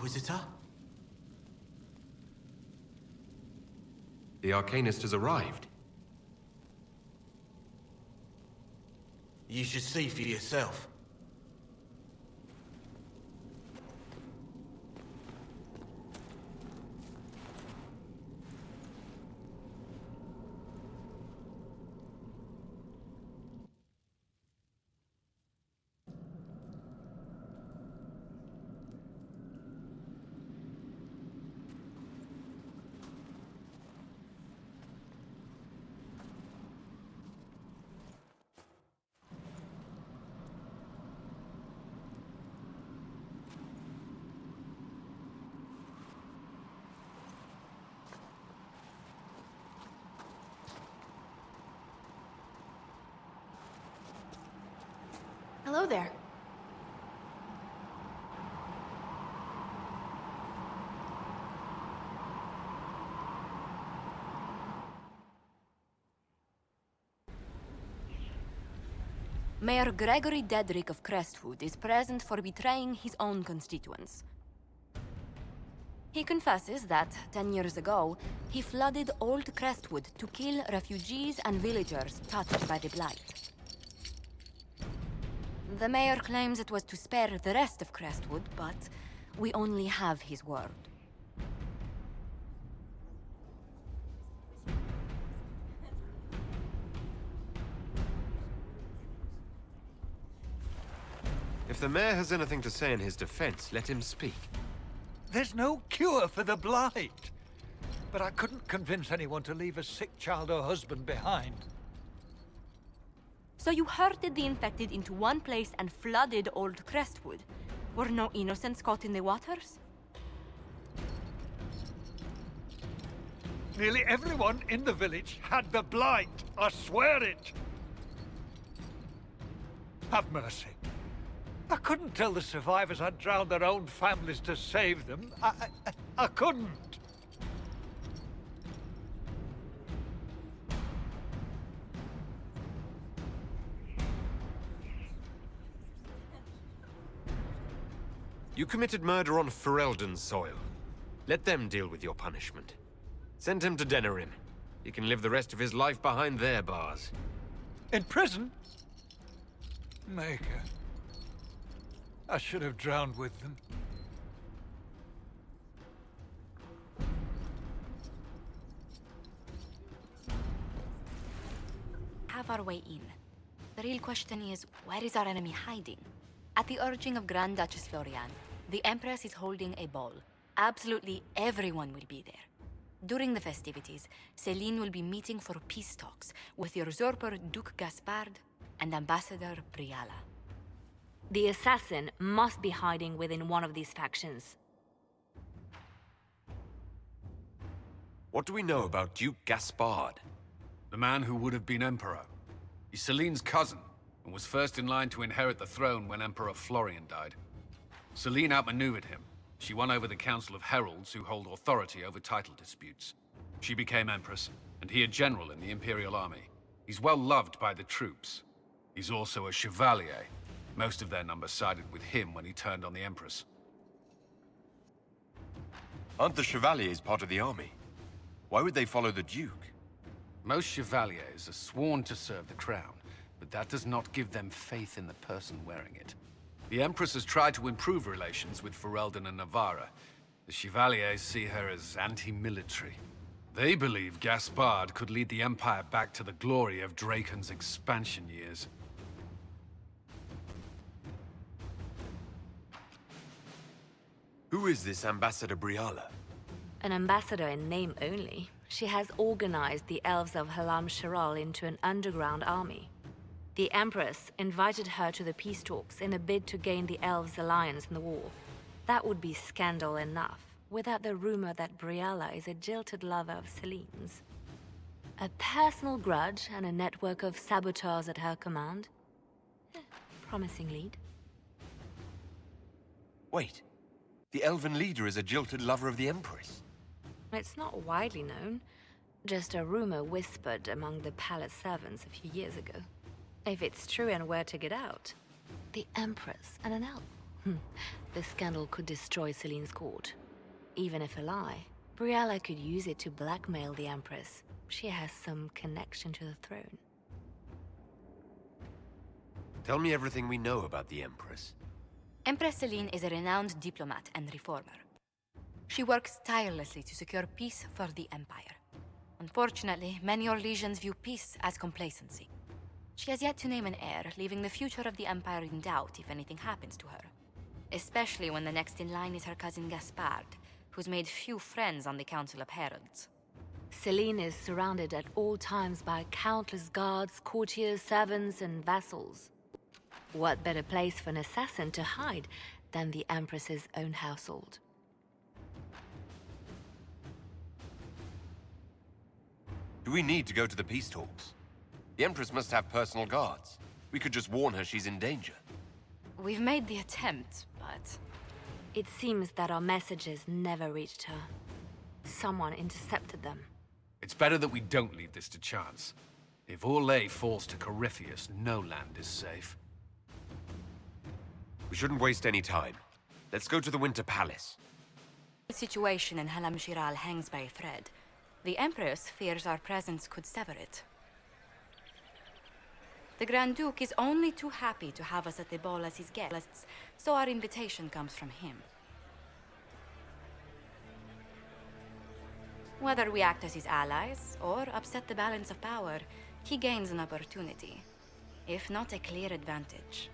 Inquisitor? The Arcanist has arrived. You should see for yourself. Hello there. Mayor Gregory Dedrick of Crestwood is present for betraying his own constituents. He confesses that, 10 years ago, he flooded Old Crestwood to kill refugees and villagers touched by the Blight. The mayor claims it was to spare the rest of Crestwood, but we only have his word. If the mayor has anything to say in his defense, let him speak. There's no cure for the Blight. But I couldn't convince anyone to leave a sick child or husband behind. So you herded the infected into one place and flooded Old Crestwood? Were no innocents caught in the waters? Nearly everyone in the village had the Blight. I swear it. Have mercy. I couldn't tell the survivors I'd drowned their own families to save them. I couldn't. You committed murder on Ferelden's soil. Let them deal with your punishment. Send him to Denerim. He can live the rest of his life behind their bars. In prison? Maker. I should have drowned with them. Have our way in. The real question is, where is our enemy hiding? At the urging of Grand Duchess Florian, the Empress is holding a ball. Absolutely everyone will be there. During the festivities, Celine will be meeting for peace talks with the usurper Duke Gaspard and Ambassador Briala. The assassin must be hiding within one of these factions. What do we know about Duke Gaspard? The man who would have been Emperor. He's Celine's cousin, and was first in line to inherit the throne when Emperor Florian died. Celine outmaneuvered him. She won over the Council of Heralds, who hold authority over title disputes. She became Empress, and he a general in the Imperial Army. He's well loved by the troops. He's also a Chevalier. Most of their number sided with him when he turned on the Empress. Aren't the Chevaliers part of the army? Why would they follow the Duke? Most Chevaliers are sworn to serve the crown, but that does not give them faith in the person wearing it. The Empress has tried to improve relations with Ferelden and Navarra. The Chevaliers see her as anti-military. They believe Gaspard could lead the Empire back to the glory of Draken's expansion years. Who is this Ambassador Briala? An ambassador in name only. She has organized the elves of Halam Sharal into an underground army. The Empress invited her to the peace talks in a bid to gain the elves' alliance in the war. That would be scandal enough, without the rumor that Briala is a jilted lover of Celine's. A personal grudge and a network of saboteurs at her command. Promising lead. Wait. The elven leader is a jilted lover of the Empress. It's not widely known. Just a rumor whispered among the palace servants a few years ago. If it's true and were to get out, the Empress and an elf. The scandal could destroy Celine's court. Even if a lie, Briella could use it to blackmail the Empress. She has some connection to the throne. Tell me everything we know about the Empress. Empress Celine is a renowned diplomat and reformer. She works tirelessly to secure peace for the Empire. Unfortunately, many Orlesians view peace as complacency. She has yet to name an heir, leaving the future of the Empire in doubt if anything happens to her. Especially when the next in line is her cousin Gaspard, who's made few friends on the Council of Heralds. Celine is surrounded at all times by countless guards, courtiers, servants, and vassals. What better place for an assassin to hide than the Empress's own household? Do we need to go to the peace talks? The Empress must have personal guards. We could just warn her she's in danger. We've made the attempt, but... It seems that our messages never reached her. Someone intercepted them. It's better that we don't leave this to chance. If Orlais falls to Corypheus, no land is safe. We shouldn't waste any time. Let's go to the Winter Palace. The situation in Halam Shiral hangs by a thread. The Empress fears our presence could sever it. The Grand Duke is only too happy to have us at the ball as his guests, so our invitation comes from him. Whether we act as his allies or upset the balance of power, he gains an opportunity, if not a clear advantage.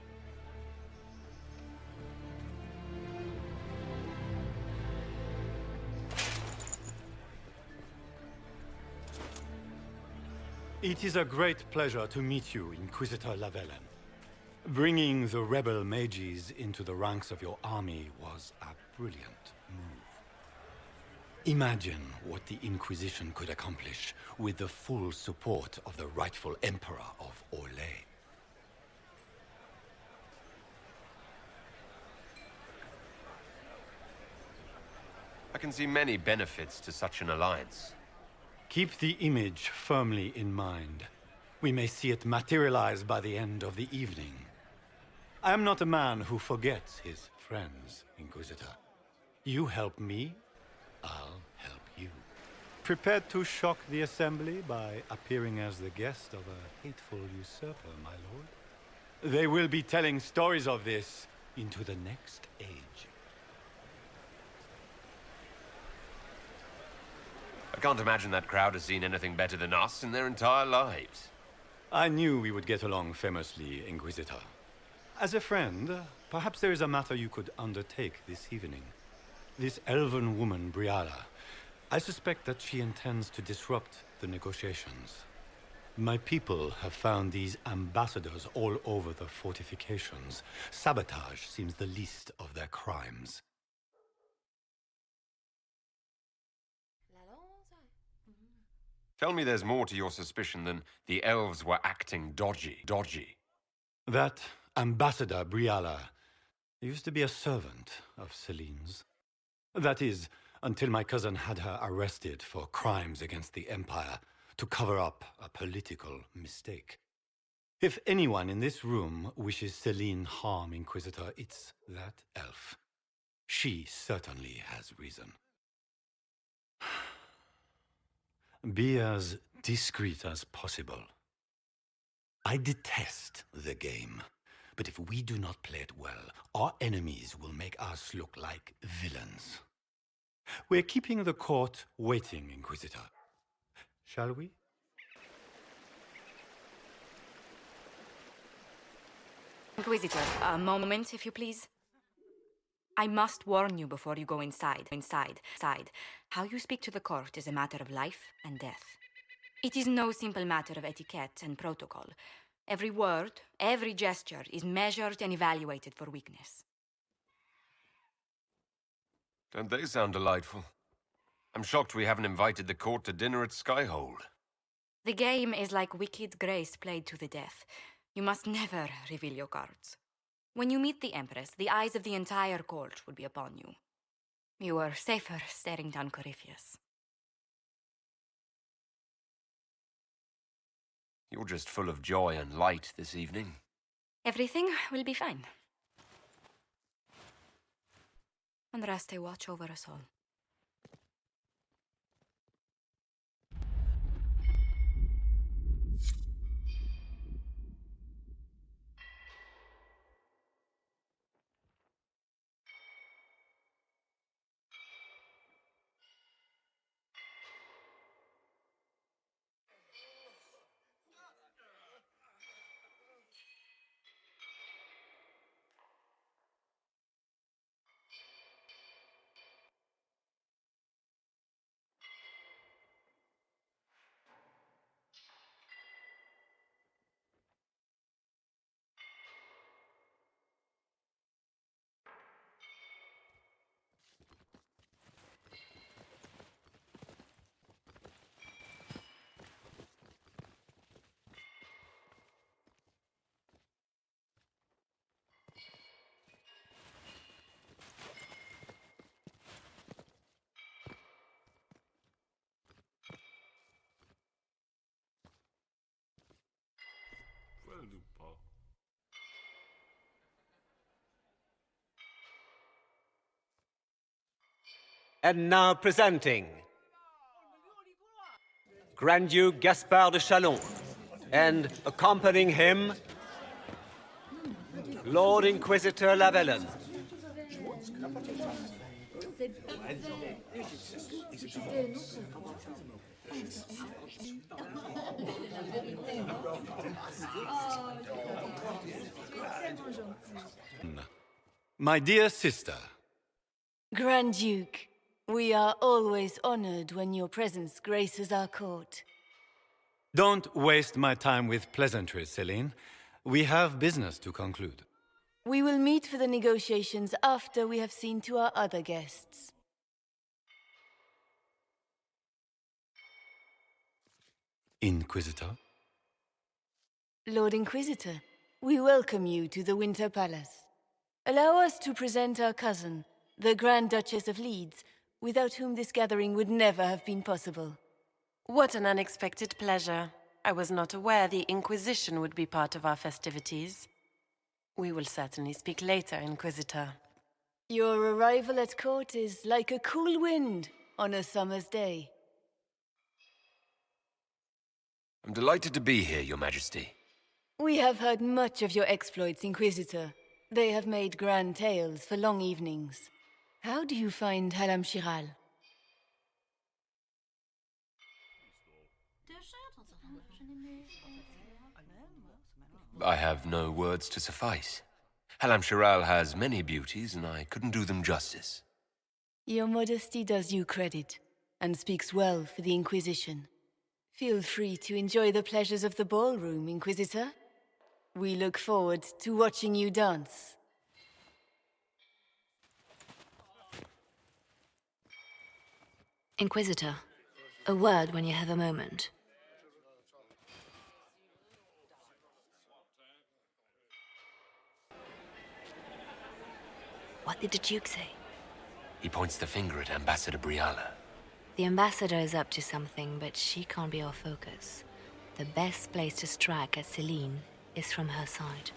It is a great pleasure to meet you, Inquisitor Lavellen. Bringing the rebel mages into the ranks of your army was a brilliant move. Imagine what the Inquisition could accomplish with the full support of the rightful Emperor of Orlais. I can see many benefits to such an alliance. Keep the image firmly in mind. We may see it materialize by the end of the evening. I am not a man who forgets his friends, Inquisitor. You help me, I'll help you. Prepared to shock the Assembly by appearing as the guest of a hateful usurper, my lord? They will be telling stories of this into the next age. I can't imagine that crowd has seen anything better than us in their entire lives. I knew we would get along famously, Inquisitor. As a friend, perhaps there is a matter you could undertake this evening. This elven woman, Briella, I suspect that she intends to disrupt the negotiations. My people have found these ambassadors all over the fortifications. Sabotage seems the least of their crimes. Tell me there's more to your suspicion than the elves were acting dodgy. That Ambassador Briella used to be a servant of Celine's. That is, until my cousin had her arrested for crimes against the Empire to cover up a political mistake. If anyone in this room wishes Celine harm, Inquisitor, it's that elf. She certainly has reason. Be as discreet as possible. I detest the game, but if we do not play it well, our enemies will make us look like villains. We're keeping the court waiting, Inquisitor. Shall we? Inquisitor, a moment, if you please. I must warn you before you go inside. How you speak to the court is a matter of life and death. It is no simple matter of etiquette and protocol. Every word, every gesture is measured and evaluated for weakness. Don't they sound delightful? I'm shocked we haven't invited the court to dinner at Skyhold. The game is like Wicked Grace played to the death. You must never reveal your cards. When you meet the Empress, the eyes of the entire court will be upon you. You are safer staring down Corypheus. You're just full of joy and light this evening. Everything will be fine. and rest a watch over us all. And now presenting Grand Duke Gaspard de Chalon, and accompanying him, Lord Inquisitor Lavellen. My dear sister, Grand Duke, we are always honored when your presence graces our court. don't waste my time with pleasantries, Celine. We have business to conclude. We will meet for the negotiations after we have seen to our other guests. Inquisitor? Lord Inquisitor, we welcome you to the Winter Palace. Allow us to present our cousin, the Grand Duchess of Leeds, without whom this gathering would never have been possible. What an unexpected pleasure. I was not aware the Inquisition would be part of our festivities. We will certainly speak later, Inquisitor. Your arrival at court is like a cool wind on a summer's day. I'm delighted to be here, Your Majesty. We have heard much of your exploits, Inquisitor. They have made grand tales for long evenings. How do you find Halam Shiral? I have no words to suffice. Halam Shiral has many beauties, and I couldn't do them justice. Your modesty does you credit, and speaks well for the Inquisition. Feel free to enjoy the pleasures of the ballroom, Inquisitor. We look forward to watching you dance. Inquisitor, a word when you have a moment. What did the Duke say? He points the finger at Ambassador Briala. The ambassador is up to something, but she can't be our focus. The best place to strike at Celine is from her side.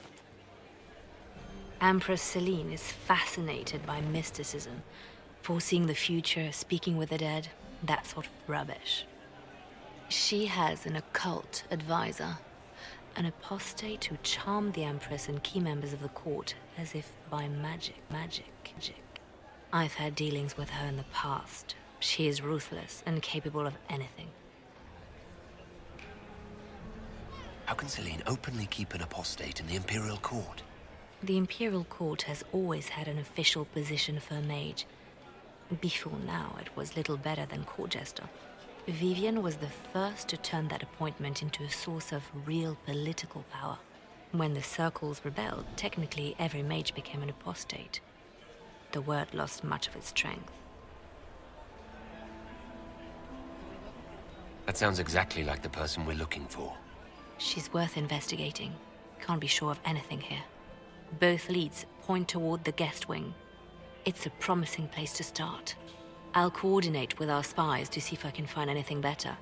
Empress Celine is fascinated by mysticism, foreseeing the future, speaking with the dead, that sort of rubbish. She has an occult advisor, an apostate who charmed the Empress and key members of the court as if by magic. I've had dealings with her in the past. She is ruthless and capable of anything. How can Celine openly keep an apostate in the Imperial Court? The Imperial Court has always had an official position for a mage. Before now, it was little better than court jester. Vivian was the first to turn that appointment into a source of real political power. When the circles rebelled, technically every mage became an apostate. The word lost much of its strength. That sounds exactly like the person we're looking for. She's worth investigating. Can't be sure of anything here. Both leads point toward the guest wing. It's a promising place to start. I'll coordinate with our spies to see if I can find anything better.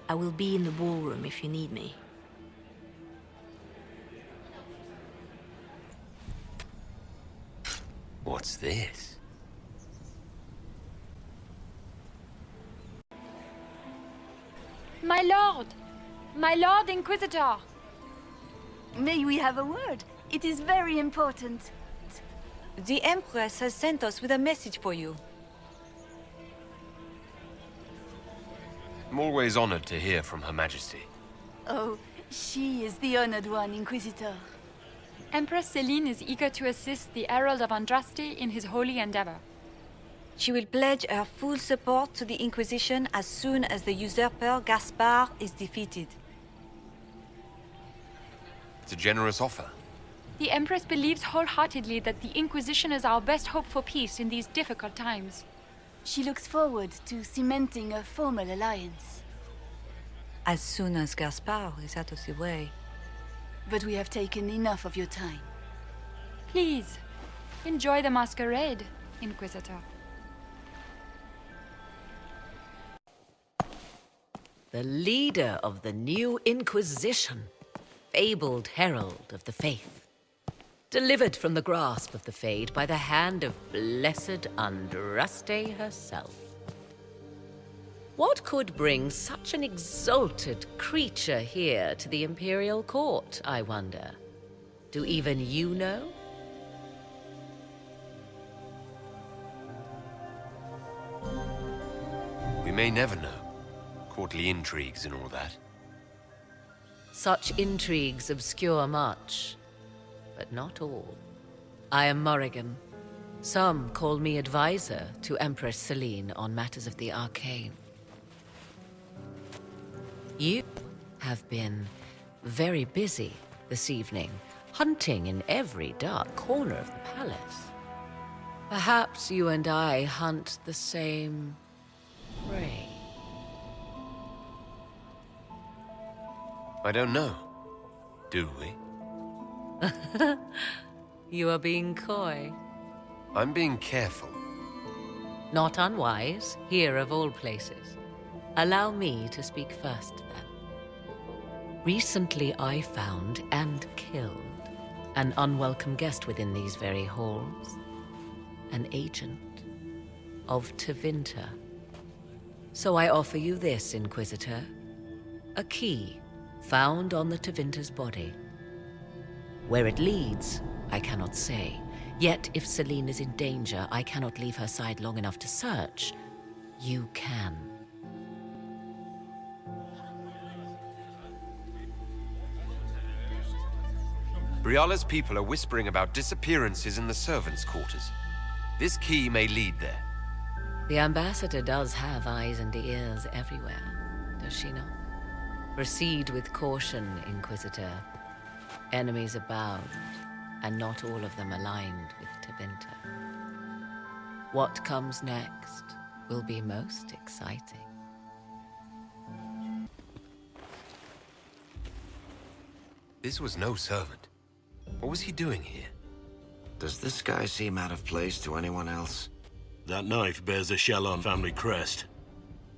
I will be in the ballroom if you need me. What's this? My lord! My lord Inquisitor! May we have a word? It is very important. The Empress has sent us with a message for you. I'm always honored to hear from Her Majesty. Oh, she is the honored one, Inquisitor. Empress Celine is eager to assist the Herald of Andraste in his holy endeavor. She will pledge her full support to the Inquisition as soon as the usurper Gaspard is defeated. It's a generous offer. The Empress believes wholeheartedly that the Inquisition is our best hope for peace in these difficult times. She looks forward to cementing a formal alliance. As soon as Gaspard is out of the way. But we have taken enough of your time. Please, enjoy the masquerade, Inquisitor. The leader of the new Inquisition, fabled herald of the faith, delivered from the grasp of the Fade by the hand of blessed Andraste herself. What could bring such an exalted creature here to the Imperial Court, I wonder? Do even you know? We may never know. Courtly intrigues and all that. Such intrigues obscure much, but not all. I am Morrigan. Some call me advisor to Empress Celine on matters of the arcane. You have been very busy this evening, hunting in every dark corner of the palace. Perhaps you and I hunt the same prey. I don't know. Do we? You are being coy. I'm being careful. Not unwise, here of all places. Allow me to speak first, then. Recently I found and killed an unwelcome guest within these very halls. An agent of Tevinter. So I offer you this, Inquisitor. A key found on the Tevinter's body. Where it leads, I cannot say. Yet, if Celine is in danger, I cannot leave her side long enough to search. You can. Briala's people are whispering about disappearances in the servants' quarters. This key may lead there. The ambassador does have eyes and ears everywhere, does she not? Proceed with caution, Inquisitor. Enemies abound, and not all of them aligned with Tevinter. What comes next will be most exciting. This was no servant. What was he doing here? Does this guy seem out of place to anyone else? That knife bears a Chalon family crest.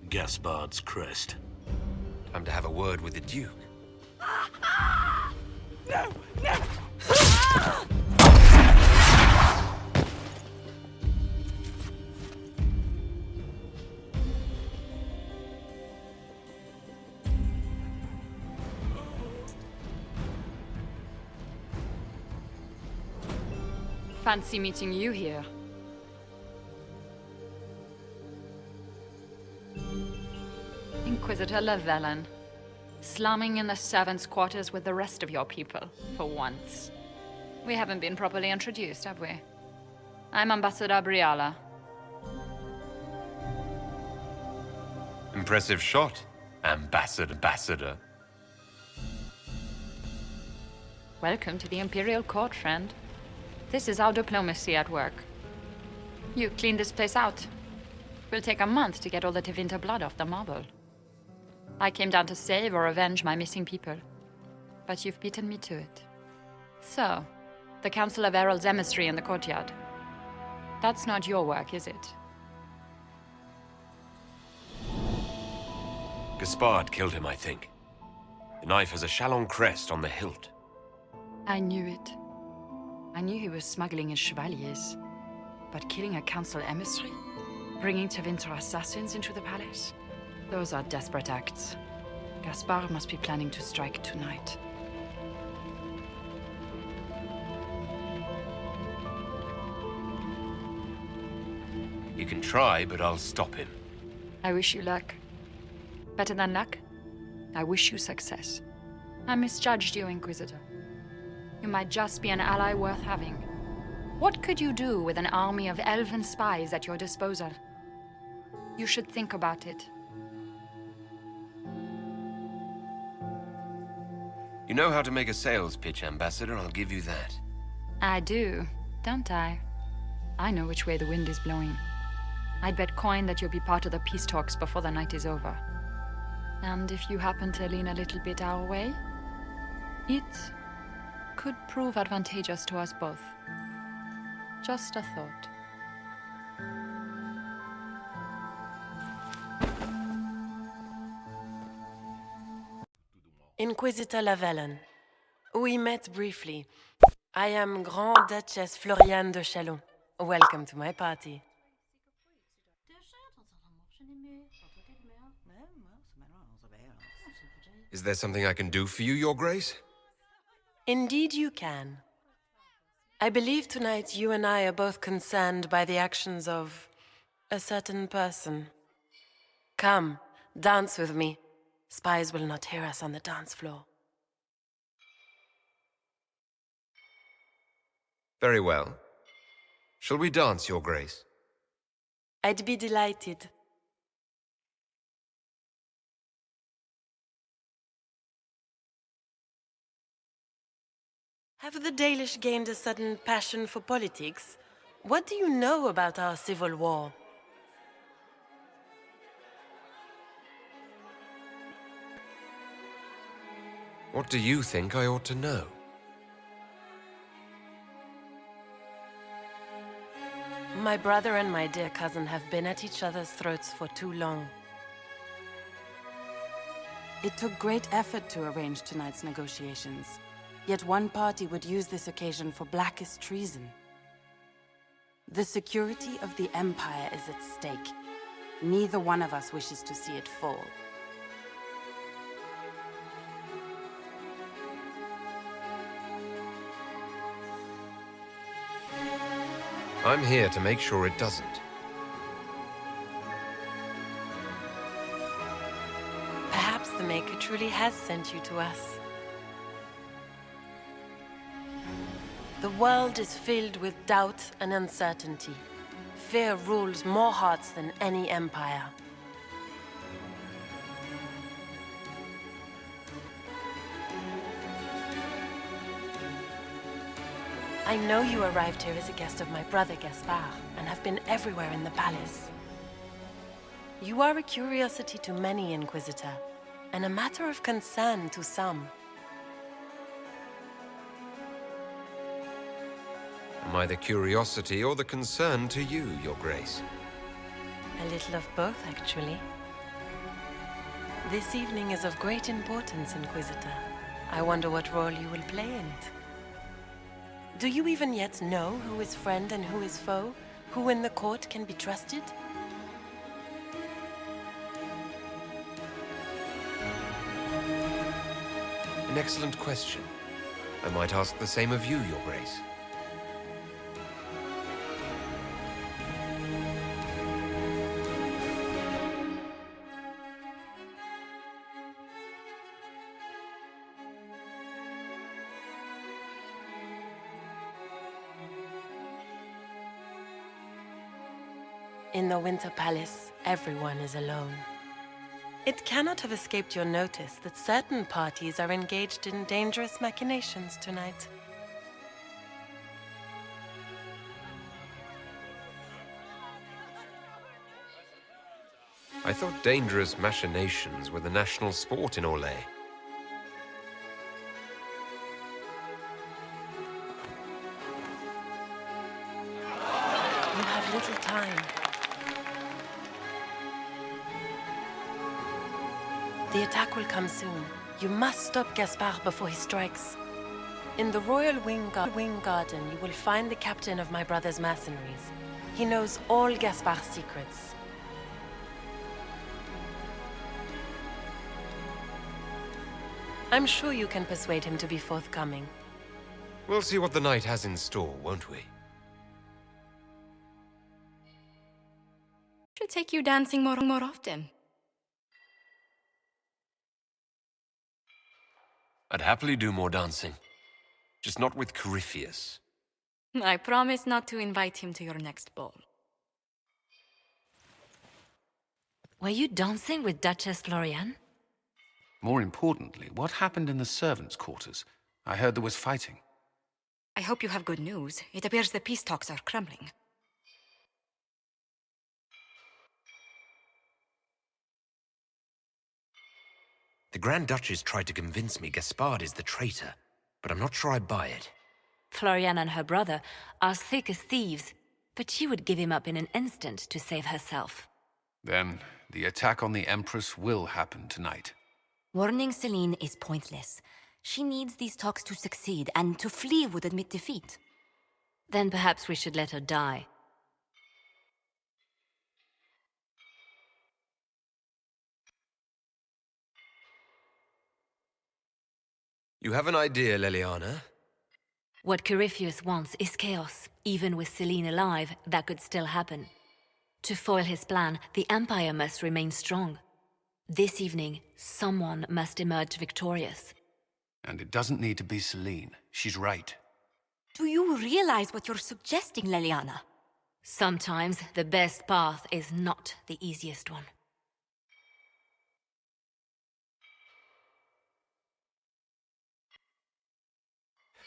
Gaspard's crest. Time to have a word with the Duke. No! No! Fancy meeting you here. Inquisitor Llewellyn, slumming in the servants' quarters with the rest of your people, for once. We haven't been properly introduced, have we? I'm Ambassador Briala. Impressive shot, Ambassador. Welcome to the Imperial Court, friend. This is our diplomacy at work. You clean this place out. Will take a month to get all the Tevinter blood off the marble. I came down to save or avenge my missing people, but you've beaten me to it. So, the Council of Herald's emissary in the courtyard. That's not your work, is it? Gaspard killed him, I think. The knife has a Chalon crest on the hilt. I knew it. I knew he was smuggling his chevaliers. But killing a council emissary? Bringing Tevinter assassins into the palace? Those are desperate acts. Gaspard must be planning to strike tonight. You can try, but I'll stop him. I wish you luck. Better than luck, I wish you success. I misjudged you, Inquisitor. You might just be an ally worth having. What could you do with an army of elven spies at your disposal? You should think about it. You know how to make a sales pitch, Ambassador, I'll give you that. I do, don't I? I know which way the wind is blowing. I'd bet coin that you'll be part of the peace talks before the night is over. And if you happen to lean a little bit our way, it could prove advantageous to us both. Just a thought. Inquisitor Lavellen. We met briefly. I am Grand Duchess Floriane de Chalon. Welcome to my party. Is there something I can do for you, Your Grace? Indeed you can. I believe tonight you and I are both concerned by the actions of a certain person. Come, dance with me. Spies will not hear us on the dance floor. Very well. Shall we dance, Your Grace? I'd be delighted. Have the Dalish gained a sudden passion for politics? What do you know about our civil war? What do you think I ought to know? My brother and my dear cousin have been at each other's throats for too long. It took great effort to arrange tonight's negotiations. Yet one party would use this occasion for blackest treason. The security of the Empire is at stake. Neither one of us wishes to see it fall. I'm here to make sure it doesn't. Perhaps the Maker truly has sent you to us. The world is filled with doubt and uncertainty. Fear rules more hearts than any empire. I know you arrived here as a guest of my brother Gaspard, and have been everywhere in the palace. You are a curiosity to many, Inquisitor, and a matter of concern to some. Am I the curiosity or the concern to you, Your Grace? A little of both, actually. This evening is of great importance, Inquisitor. I wonder what role you will play in it. Do you even yet know who is friend and who is foe? Who in the court can be trusted? An excellent question. I might ask the same of you, Your Grace. In the Winter Palace, everyone is alone. It cannot have escaped your notice that certain parties are engaged in dangerous machinations tonight. I thought dangerous machinations were the national sport in Orlais. You have little time. The attack will come soon. You must stop Gaspard before he strikes. In the Royal Wing Garden, you will find the captain of my brother's mercenaries. He knows all Gaspard's secrets. I'm sure you can persuade him to be forthcoming. We'll see what the night has in store, won't we? Should take you dancing more often. I'd happily do more dancing. Just not with Corypheus. I promise not to invite him to your next ball. Were you dancing with Duchess Florian? More importantly, what happened in the servants' quarters? I heard there was fighting. I hope you have good news. It appears the peace talks are crumbling. The Grand Duchess tried to convince me Gaspard is the traitor, but I'm not sure I buy it. Florian and her brother are thick as thieves, but she would give him up in an instant to save herself. Then, the attack on the Empress will happen tonight. Warning Celine is pointless. She needs these talks to succeed, and to flee would admit defeat. Then perhaps we should let her die. You have an idea, Leliana? What Corypheus wants is chaos. Even with Celine alive, that could still happen. To foil his plan, the Empire must remain strong. This evening, someone must emerge victorious. And it doesn't need to be Celine. She's right. Do you realize what you're suggesting, Leliana? Sometimes the best path is not the easiest one.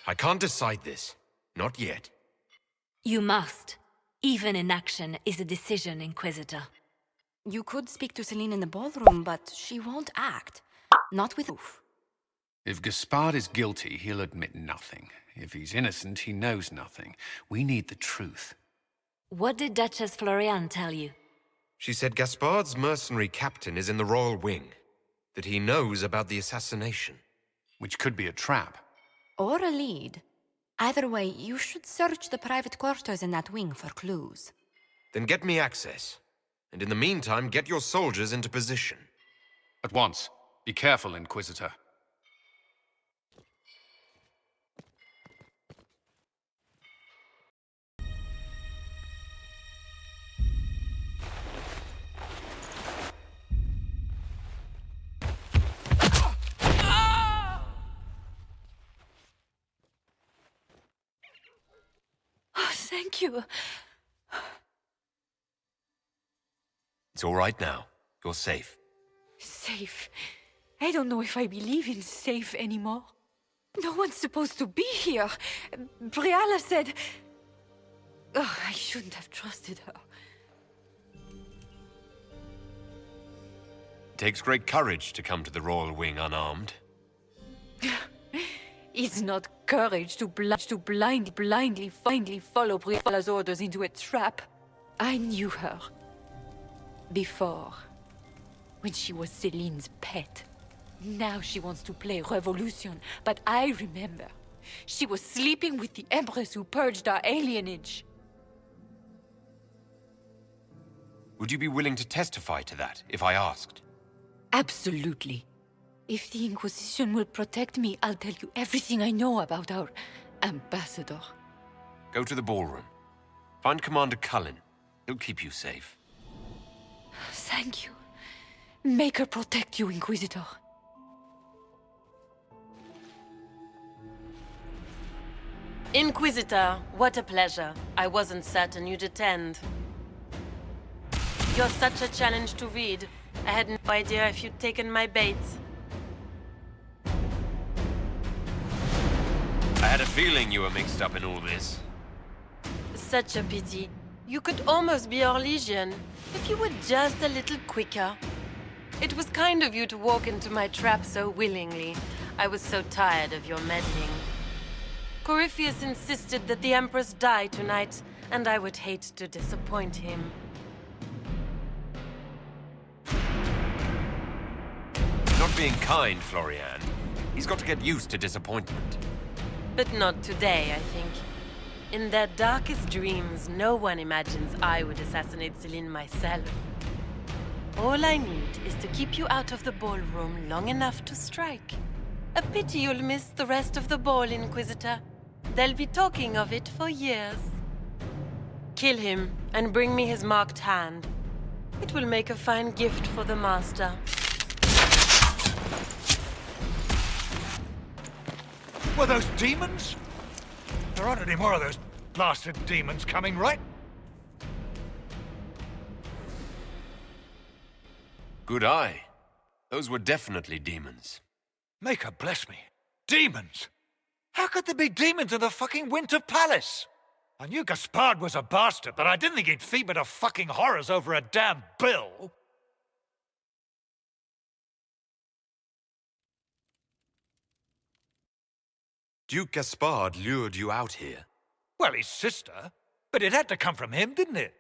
I can't decide this. Not yet. You must. Even inaction is a decision, Inquisitor. You could speak to Celine in the ballroom, but she won't act. Not with proof. If Gaspard is guilty, he'll admit nothing. If he's innocent, he knows nothing. We need the truth. What did Duchess Florian tell you? She said Gaspard's mercenary captain is in the royal wing. That he knows about the assassination. Which could be a trap. Or a lead. Either way, you should search the private quarters in that wing for clues. Then get me access. And in the meantime, get your soldiers into position. At once. Be careful, Inquisitor. Thank you. It's all right now. You're safe. Safe? I don't know if I believe in safe anymore. No one's supposed to be here. Briala said... Oh, I shouldn't have trusted her. It takes great courage to come to the royal wing unarmed. It's not courage to blindly follow Briala's orders into a trap. I knew her. Before. When she was Celine's pet. Now she wants to play revolution, but I remember. She was sleeping with the Empress who purged our alienage. Would you be willing to testify to that, if I asked? Absolutely. If the Inquisition will protect me, I'll tell you everything I know about our ambassador. Go to the ballroom. Find Commander Cullen. He'll keep you safe. Thank you. Make her protect you, Inquisitor. Inquisitor, what a pleasure. I wasn't certain you'd attend. You're such a challenge to read. I had no idea if you'd taken my bait. I had a feeling you were mixed up in all this. Such a pity. You could almost be Orlesian, if you were just a little quicker. It was kind of you to walk into my trap so willingly. I was so tired of your meddling. Corypheus insisted that the Empress die tonight, and I would hate to disappoint him. Not being kind, Florian. He's got to get used to disappointment. But not today, I think. In their darkest dreams, no one imagines I would assassinate Celine myself. All I need is to keep you out of the ballroom long enough to strike. A pity you'll miss the rest of the ball, Inquisitor. They'll be talking of it for years. Kill him and bring me his marked hand. It will make a fine gift for the Master. Were those demons? There aren't any more of those blasted demons coming, right? Good eye. Those were definitely demons. Maker bless me. Demons? How could there be demons in the fucking Winter Palace? I knew Gaspard was a bastard, but I didn't think he'd feed me to fucking horrors over a damn bill. Duke Gaspard lured you out here. Well, his sister. But it had to come from him, didn't it?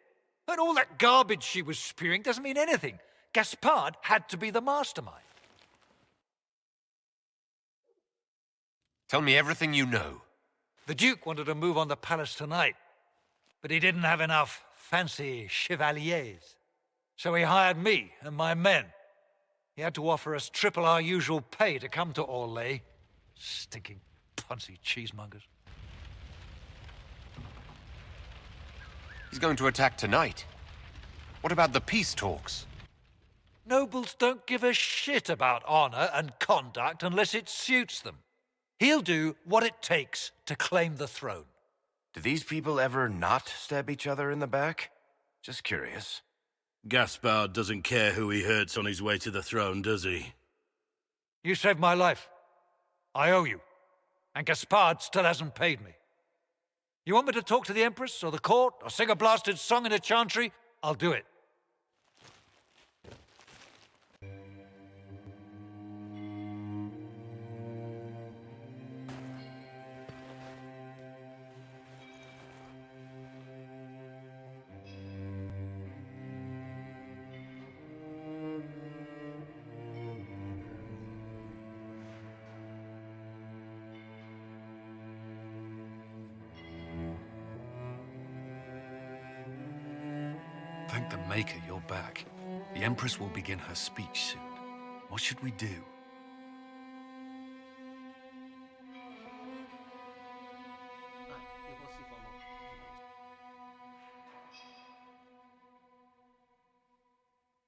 And all that garbage she was spewing doesn't mean anything. Gaspard had to be the mastermind. Tell me everything you know. The Duke wanted to move on the palace tonight, but he didn't have enough fancy chevaliers. So he hired me and my men. He had to offer us triple our usual pay to come to Orlais. Stinking punsy cheesemongers. He's going to attack tonight. What about the peace talks? Nobles don't give a shit about honor and conduct unless it suits them. He'll do what it takes to claim the throne. Do these people ever not stab each other in the back? Just curious. Gaspard doesn't care who he hurts on his way to the throne, does he? You saved my life. I owe you. And Gaspard still hasn't paid me. You want me to talk to the Empress or the court or sing a blasted song in a chantry? I'll do it. Thank the Maker you're back. The Empress will begin her speech soon. What should we do?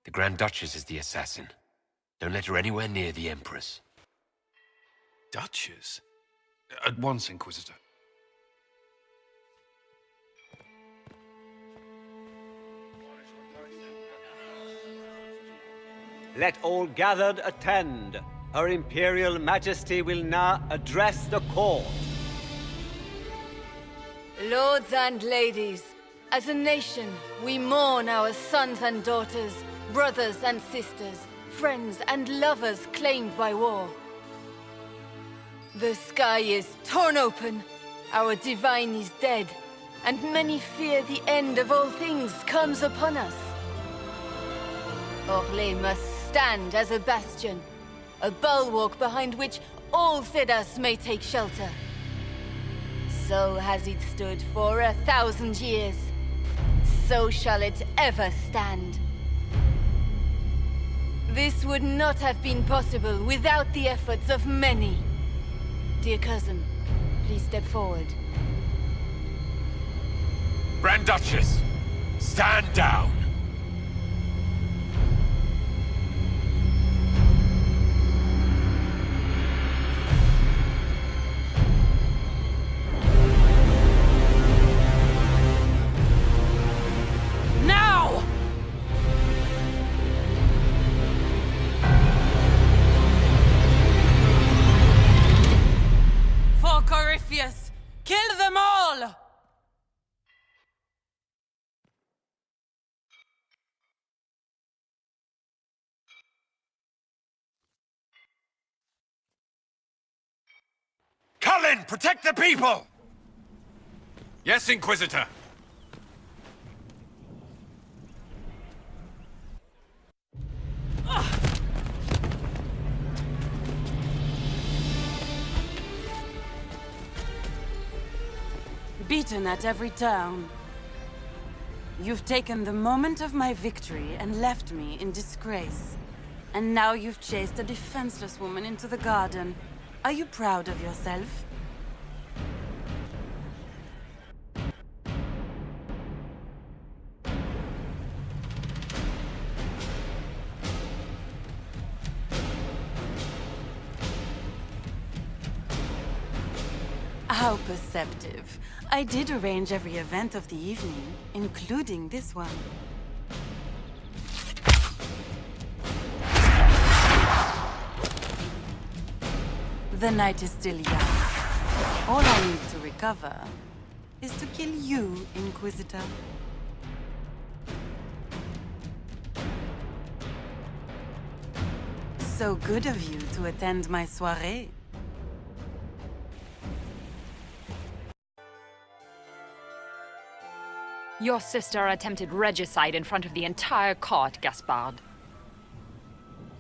The Grand Duchess is the assassin. Don't let her anywhere near the Empress. Duchess? At once, Inquisitor. Let all gathered attend. Her Imperial Majesty will now address the court. Lords and ladies, as a nation, we mourn our sons and daughters, brothers and sisters, friends and lovers claimed by war. The sky is torn open, our divine is dead, and many fear the end of all things comes upon us. Orlais must stand as a bastion, a bulwark behind which all Thedas may take shelter. So has it stood for 1,000 years. So shall it ever stand. This would not have been possible without the efforts of many. Dear cousin, please step forward. Grand Duchess, stand down! Now! For Corypheus, kill them all! Cullen, protect the people! Yes, Inquisitor! Beaten at every turn. You've taken the moment of my victory and left me in disgrace. And now you've chased a defenseless woman into the garden. Are you proud of yourself? How perceptive. I did arrange every event of the evening, including this one. The night is still young. All I need to recover is to kill you, Inquisitor. So good of you to attend my soirée. Your sister attempted regicide in front of the entire court, Gaspard.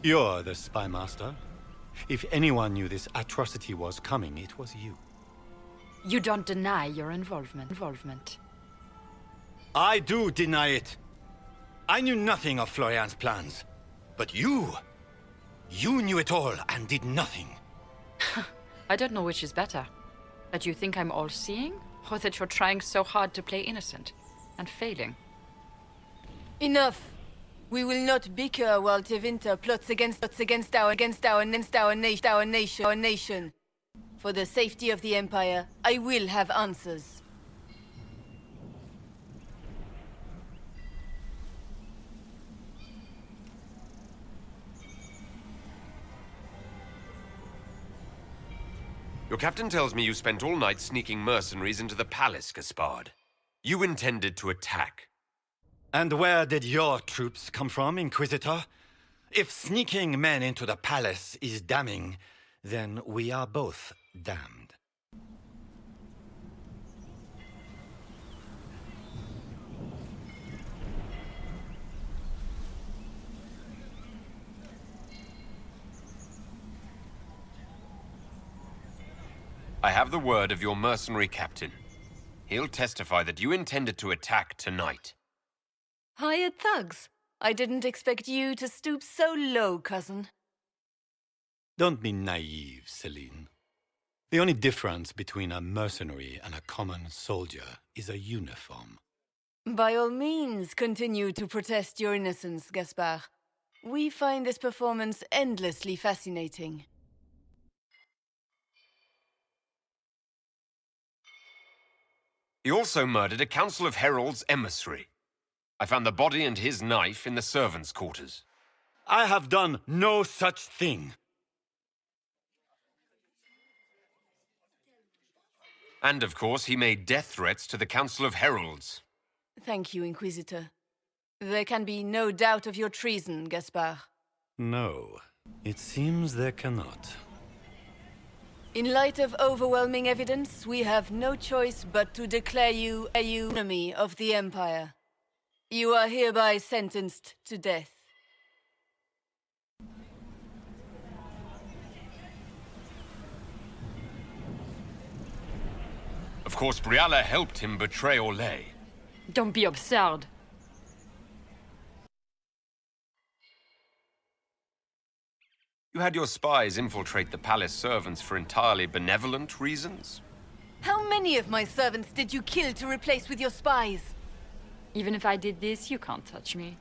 You're the spy master. If anyone knew this atrocity was coming, it was you. You don't deny your involvement. I do deny it. I knew nothing of Florian's plans. But you knew it all and did nothing. I don't know which is better. That you think I'm all-seeing, or that you're trying so hard to play innocent and failing. Enough! We will not bicker while Tevinter plots against our nation. For the safety of the Empire, I will have answers. Your captain tells me you spent all night sneaking mercenaries into the palace, Gaspard. You intended to attack. And where did your troops come from, Inquisitor? If sneaking men into the palace is damning, then we are both damned. I have the word of your mercenary captain. He'll testify that you intended to attack tonight. Hired thugs? I didn't expect you to stoop so low, cousin. Don't be naive, Celine. The only difference between a mercenary and a common soldier is a uniform. By all means, continue to protest your innocence, Gaspard. We find this performance endlessly fascinating. He also murdered a Council of Heralds emissary. I found the body and his knife in the servants' quarters. I have done no such thing. And of course, he made death threats to the Council of Heralds. Thank you, Inquisitor. There can be no doubt of your treason, Gaspard. No, it seems there cannot. In light of overwhelming evidence, we have no choice but to declare you enemy of the Empire. You are hereby sentenced to death. Of course, Brialla helped him betray Orlais. Don't be absurd. You had your spies infiltrate the palace servants for entirely benevolent reasons? How many of my servants did you kill to replace with your spies? Even if I did this, you can't touch me.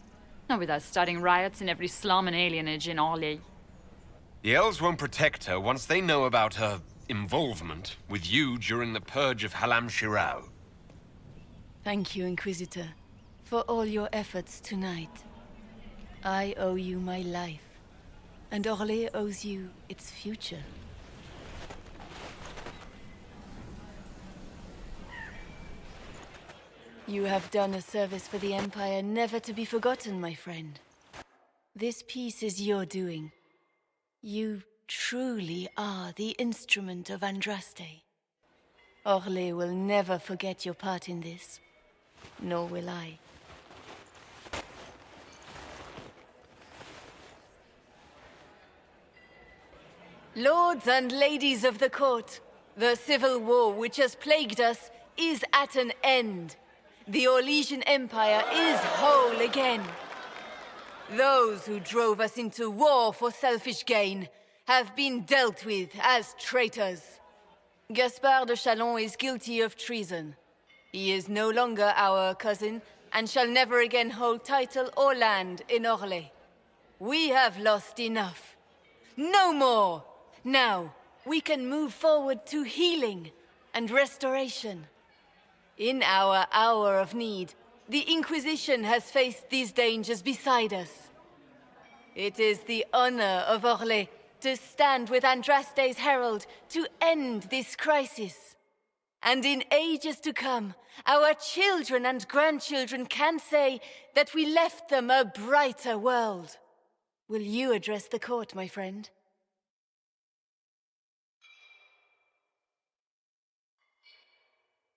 Not without starting riots in every slum and alienage in Orlais. The elves won't protect her once they know about her involvement with you during the purge of Halam Shiral. Thank you, Inquisitor, for all your efforts tonight. I owe you my life, and Orlais owes you its future. You have done a service for the Empire never to be forgotten, my friend. This piece is your doing. You truly are the instrument of Andraste. Orlais will never forget your part in this, nor will I. Lords and ladies of the court, the civil war which has plagued us is at an end. The Orlesian Empire is whole again. Those who drove us into war for selfish gain have been dealt with as traitors. Gaspard de Chalon is guilty of treason. He is no longer our cousin, and shall never again hold title or land in Orlais. We have lost enough. No more! Now, we can move forward to healing and restoration. In our hour of need, the Inquisition has faced these dangers beside us. It is the honor of Orlais to stand with Andraste's herald to end this crisis. And in ages to come, our children and grandchildren can say that we left them a brighter world. Will you address the court, my friend?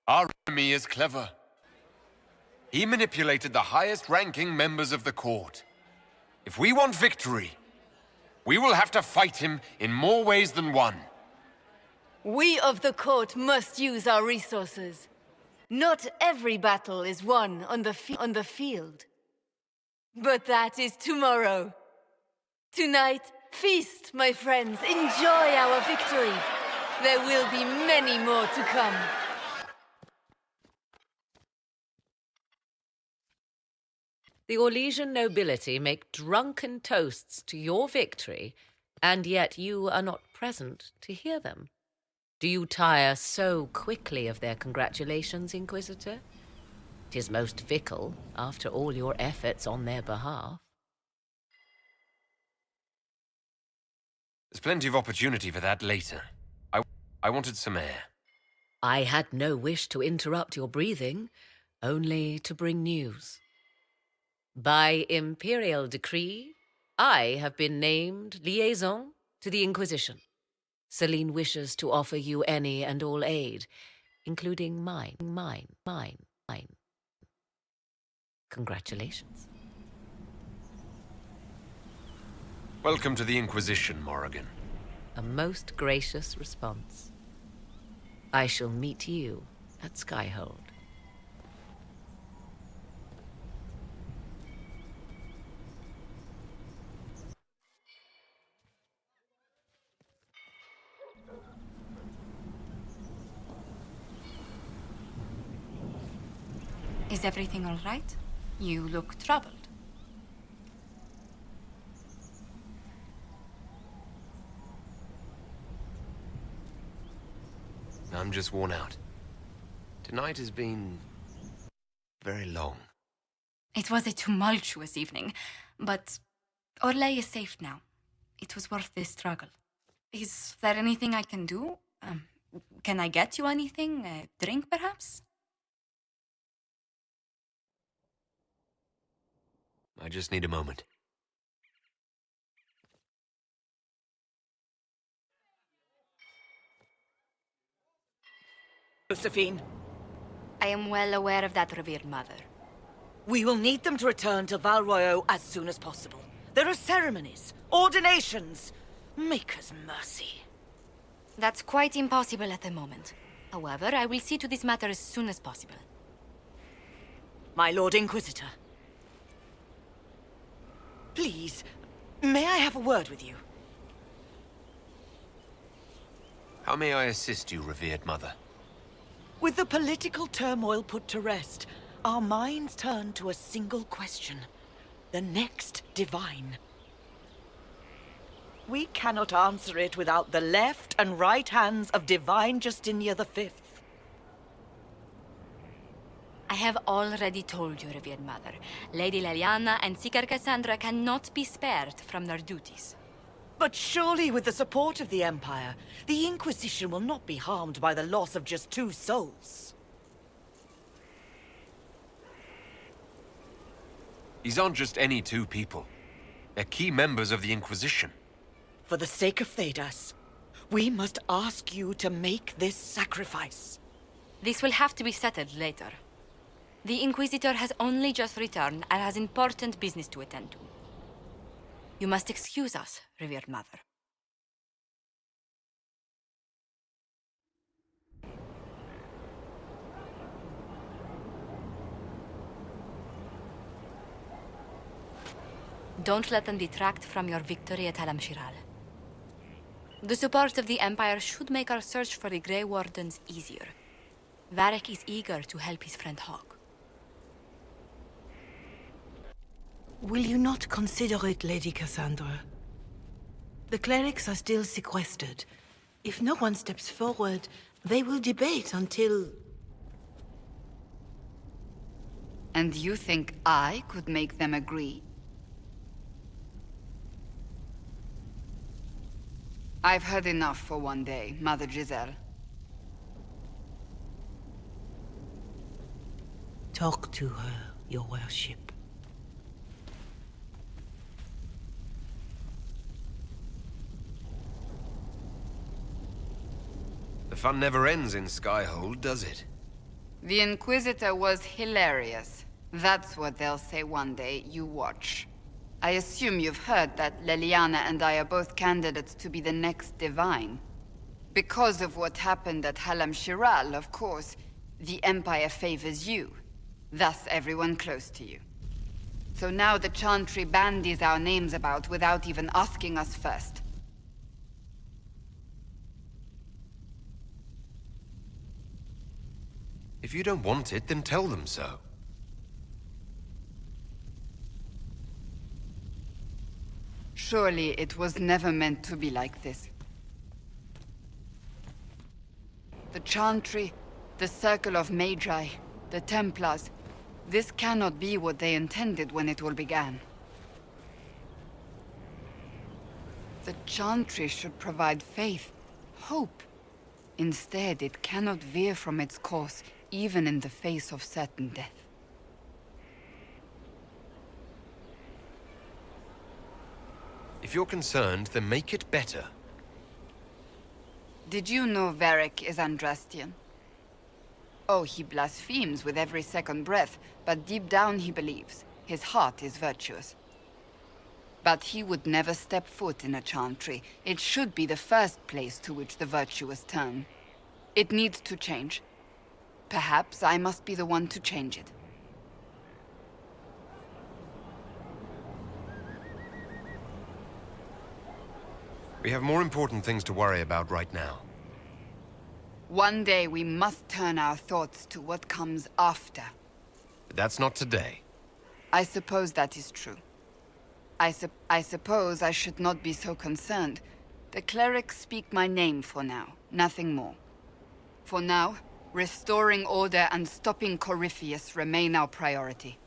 Our enemy is clever. He manipulated the highest-ranking members of the court. If we want victory, we will have to fight him in more ways than one. We of the court must use our resources. Not every battle is won on the field. But that is tomorrow. Tonight, feast, my friends. Enjoy our victory. There will be many more to come. The Orlesian nobility make drunken toasts to your victory, and yet you are not present to hear them. Do you tire so quickly of their congratulations, Inquisitor? 'Tis most fickle, after all your efforts on their behalf. There's plenty of opportunity for that later. I wanted some air. I had no wish to interrupt your breathing, only to bring news. By imperial decree, I have been named liaison to the Inquisition. Celine wishes to offer you any and all aid, including mine. Congratulations. Welcome to the Inquisition, Morrigan. A most gracious response. I shall meet you at Skyhold. Is everything all right? You look troubled. I'm just worn out. Tonight has been very long. It was a tumultuous evening, but Orlais is safe now. It was worth the struggle. Is there anything I can do? Can I get you anything? A drink, perhaps? I just need a moment. Josephine. I am well aware of that, revered mother. We will need them to return to Val Royeaux as soon as possible. There are ceremonies, ordinations. Make us mercy. That's quite impossible at the moment. However, I will see to this matter as soon as possible. My Lord Inquisitor. Please, may I have a word with you? How may I assist you, revered mother? With the political turmoil put to rest, our minds turn to a single question. The next divine. We cannot answer it without the left and right hands of Divine Justinia V. I have already told you, revered mother. Lady Leliana and Seeker Cassandra cannot be spared from their duties. But surely with the support of the Empire, the Inquisition will not be harmed by the loss of just 2 souls. These aren't just any 2 people. They're key members of the Inquisition. For the sake of Thedas, we must ask you to make this sacrifice. This will have to be settled later. The Inquisitor has only just returned and has important business to attend to. You must excuse us, revered mother. Don't let them detract from your victory at Alam Shiral. The support of the Empire should make our search for the Grey Wardens easier. Varric is eager to help his friend Hawk. Will you not consider it, Lady Cassandra? The clerics are still sequestered. If no one steps forward, they will debate until... And you think I could make them agree? I've heard enough for one day, Mother Giselle. Talk to her, your worship. The fun never ends in Skyhold, does it? The Inquisitor was hilarious. That's what they'll say one day, you watch. I assume you've heard that Leliana and I are both candidates to be the next Divine. Because of what happened at Halam Shiral, of course, the Empire favors you. Thus everyone close to you. So now the Chantry bandies our names about without even asking us first. If you don't want it, then tell them so. Surely it was never meant to be like this. The Chantry, the Circle of Magi, the Templars, this cannot be what they intended when it all began. The Chantry should provide faith, hope. Instead, it cannot veer from its course, even in the face of certain death. If you're concerned, then make it better. Did you know Varric is Andrastian? Oh, he blasphemes with every second breath, but deep down he believes. His heart is virtuous. But he would never step foot in a Chantry. It should be the first place to which the virtuous turn. It needs to change. Perhaps I must be the one to change it. We have more important things to worry about right now. One day we must turn our thoughts to what comes after. But that's not today. I suppose that is true. I suppose I should not be so concerned. The clerics speak my name for now, nothing more. For now, restoring order and stopping Corypheus remain our priority.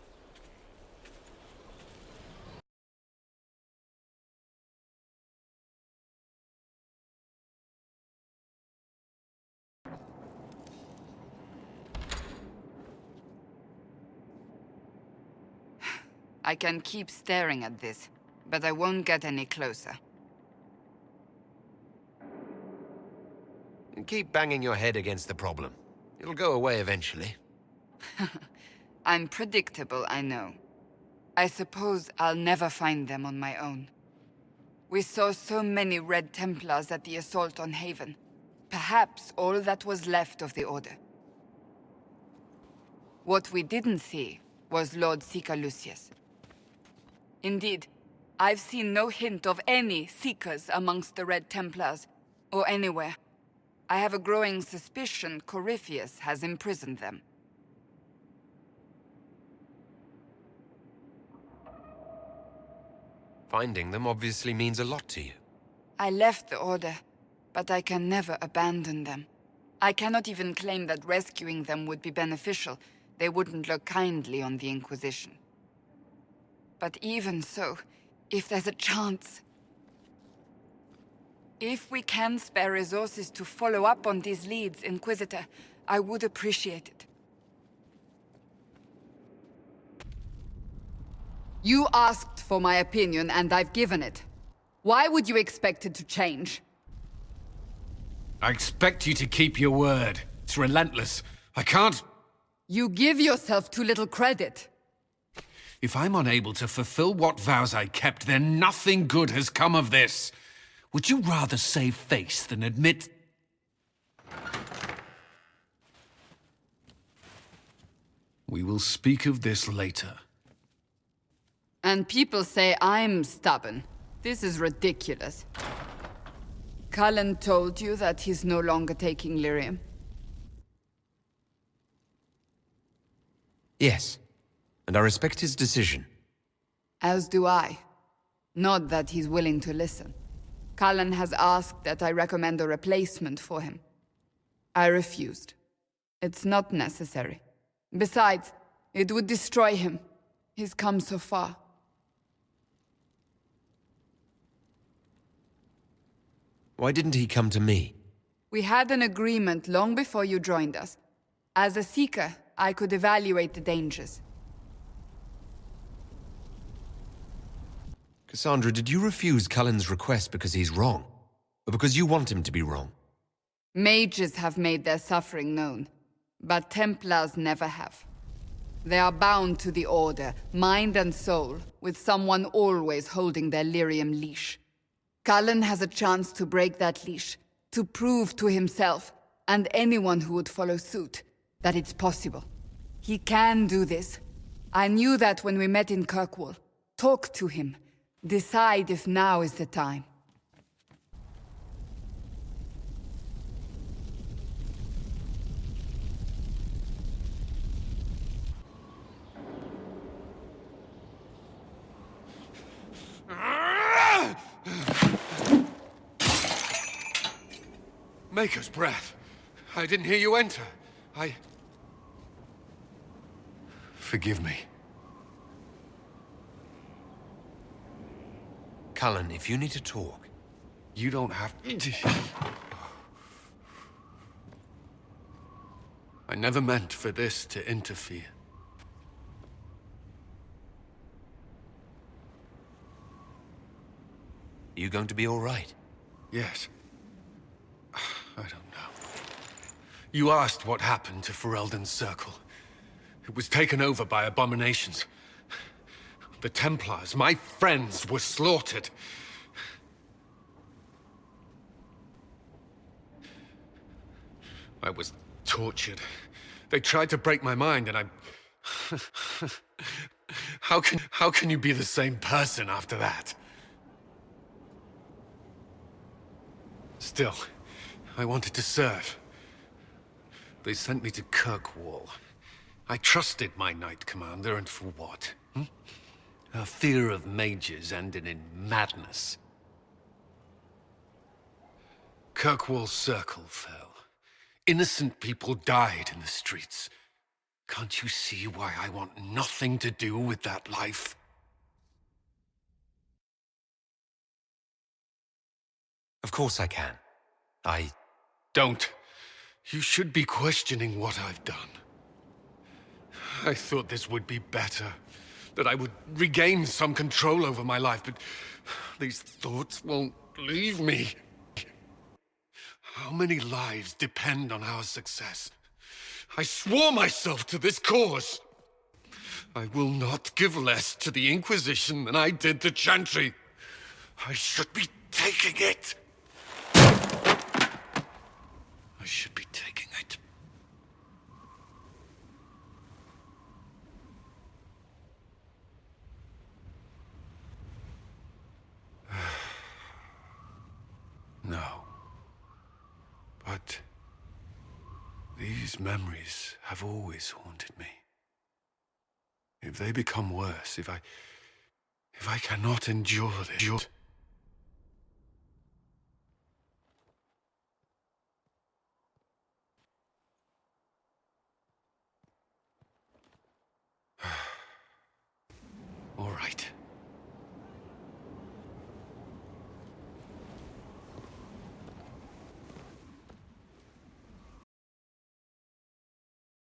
I can keep staring at this, but I won't get any closer. Keep banging your head against the problem. It'll go away eventually. I'm predictable, I know. I suppose I'll never find them on my own. We saw so many Red Templars at the assault on Haven. Perhaps all that was left of the Order. What we didn't see was Lord Seeker Lucius. Indeed, I've seen no hint of any Seekers amongst the Red Templars, or anywhere. I have a growing suspicion Corypheus has imprisoned them. Finding them obviously means a lot to you. I left the Order, but I can never abandon them. I cannot even claim that rescuing them would be beneficial. They wouldn't look kindly on the Inquisition. But even so, if there's a chance... If we can spare resources to follow up on these leads, Inquisitor, I would appreciate it. You asked for my opinion, and I've given it. Why would you expect it to change? I expect you to keep your word. It's relentless. I can't... You give yourself too little credit. If I'm unable to fulfill what vows I kept, then nothing good has come of this. Would you rather save face than admit... We will speak of this later. And people say I'm stubborn. This is ridiculous. Cullen told you that he's no longer taking lyrium? Yes, and I respect his decision. As do I. Not that he's willing to listen. Cullen has asked that I recommend a replacement for him. I refused. It's not necessary. Besides, it would destroy him. He's come so far. Why didn't he come to me? We had an agreement long before you joined us. As a Seeker, I could evaluate the dangers. Cassandra, did you refuse Cullen's request because he's wrong? Or because you want him to be wrong? Mages have made their suffering known, but Templars never have. They are bound to the Order, mind and soul, with someone always holding their lyrium leash. Cullen has a chance to break that leash, to prove to himself, and anyone who would follow suit, that it's possible. He can do this. I knew that when we met in Kirkwall. Talk to him. Decide if now is the time. Maker's breath. I didn't hear you enter. Forgive me. Cullen, if you need to talk... You don't have... I never meant for this to interfere. Are you going to be all right? Yes. I don't know. You asked what happened to Ferelden's Circle. It was taken over by abominations. The Templars, my friends, were slaughtered. I was tortured. They tried to break my mind, and I... How can you be the same person after that? Still, I wanted to serve. They sent me to Kirkwall. I trusted my Knight Commander, and for what? Her fear of mages ended in madness. Kirkwall's Circle fell. Innocent people died in the streets. Can't you see why I want nothing to do with that life? Of course I can. Don't. You should be questioning what I've done. I thought this would be better. That I would regain some control over my life, but these thoughts won't leave me. How many lives depend on our success? I swore myself to this cause. I will not give less to the Inquisition than I did to Chantry. I should be taking it. I should be taking it. No. But these memories have always haunted me. If they become worse, if I cannot endure this...